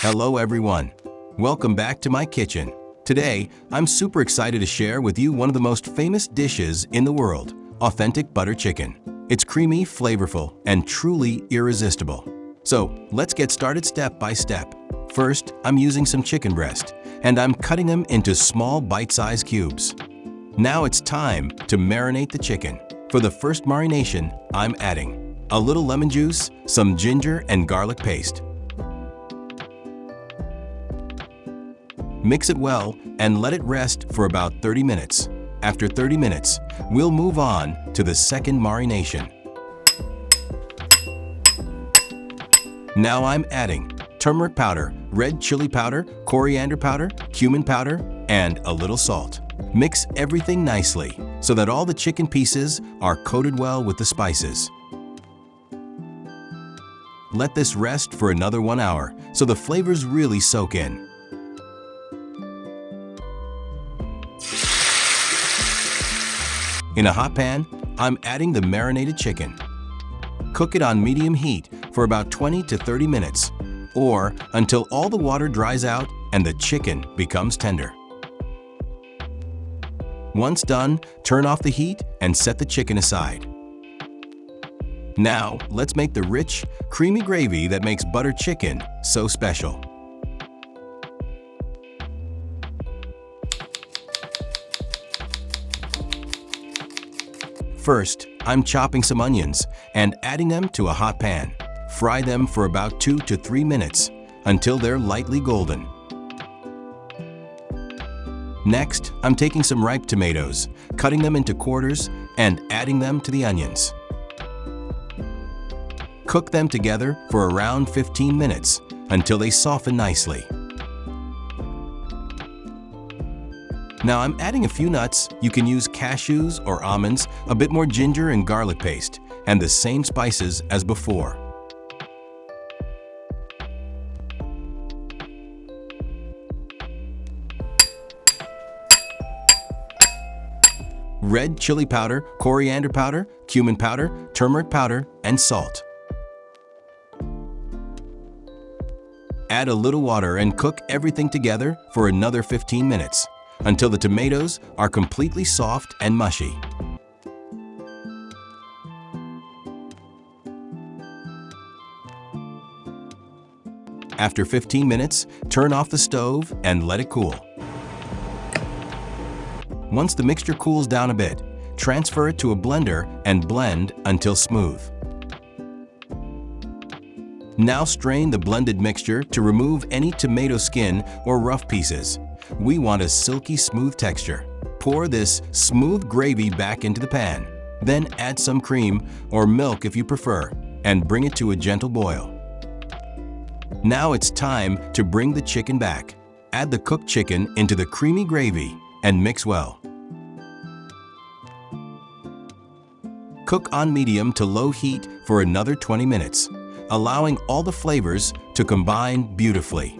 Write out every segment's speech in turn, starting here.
Hello everyone. Welcome back to my kitchen. Today, I'm super excited to share with you one of the most famous dishes in the world, authentic butter chicken. It's creamy, flavorful, and truly irresistible. So, let's get started step by step. First, I'm using some chicken breast, and I'm cutting them into small bite-sized cubes. Now it's time to marinate the chicken. For the first marination, I'm adding a little lemon juice, some ginger and garlic paste. Mix it well and let it rest for about 30 minutes. After 30 minutes, we'll move on to the second marination. Now I'm adding turmeric powder, red chili powder, coriander powder, cumin powder, and a little salt. Mix everything nicely so that all the chicken pieces are coated well with the spices. Let this rest for another 1 hour so the flavors really soak in. In a hot pan, I'm adding the marinated chicken. Cook it on medium heat for about 20 to 30 minutes, or until all the water dries out and the chicken becomes tender. Once done, turn off the heat and set the chicken aside. Now, let's make the rich, creamy gravy that makes butter chicken so special. First, I'm chopping some onions and adding them to a hot pan. Fry them for about 2 to 3 minutes until they're lightly golden. Next, I'm taking some ripe tomatoes, cutting them into quarters, and adding them to the onions. Cook them together for around 15 minutes until they soften nicely. Now I'm adding a few nuts. You can use cashews or almonds, a bit more ginger and garlic paste, and the same spices as before. Red chili powder, coriander powder, cumin powder, turmeric powder, and salt. Add a little water and cook everything together for another 15 minutes until the tomatoes are completely soft and mushy. After 15 minutes, turn off the stove and let it cool. Once the mixture cools down a bit, transfer it to a blender and blend until smooth. Now strain the blended mixture to remove any tomato skin or rough pieces. We want a silky smooth texture. Pour this smooth gravy back into the pan. Then add some cream or milk if you prefer, and bring it to a gentle boil. Now it's time to bring the chicken back. Add the cooked chicken into the creamy gravy and mix well. Cook on medium to low heat for another 20 minutes, allowing all the flavors to combine beautifully.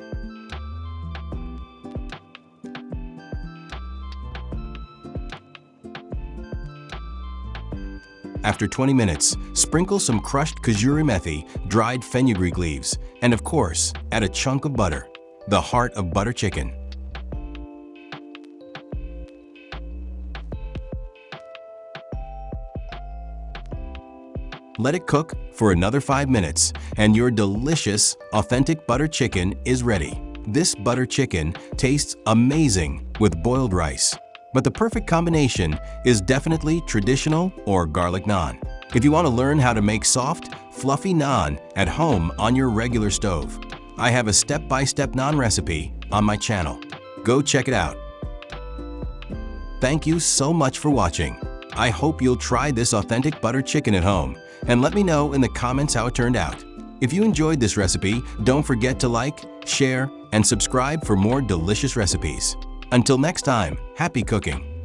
After 20 minutes, sprinkle some crushed kajuri methi, dried fenugreek leaves, and of course, add a chunk of butter, the heart of butter chicken. Let it cook for another 5 minutes, and your delicious, authentic butter chicken is ready. This butter chicken tastes amazing with boiled rice. But the perfect combination is definitely traditional or garlic naan. If you want to learn how to make soft, fluffy naan at home on your regular stove, I have a step-by-step naan recipe on my channel. Go check it out. Thank you so much for watching. I hope you'll try this authentic butter chicken at home and let me know in the comments how it turned out. If you enjoyed this recipe, don't forget to like, share, and subscribe for more delicious recipes. Until next time, happy cooking!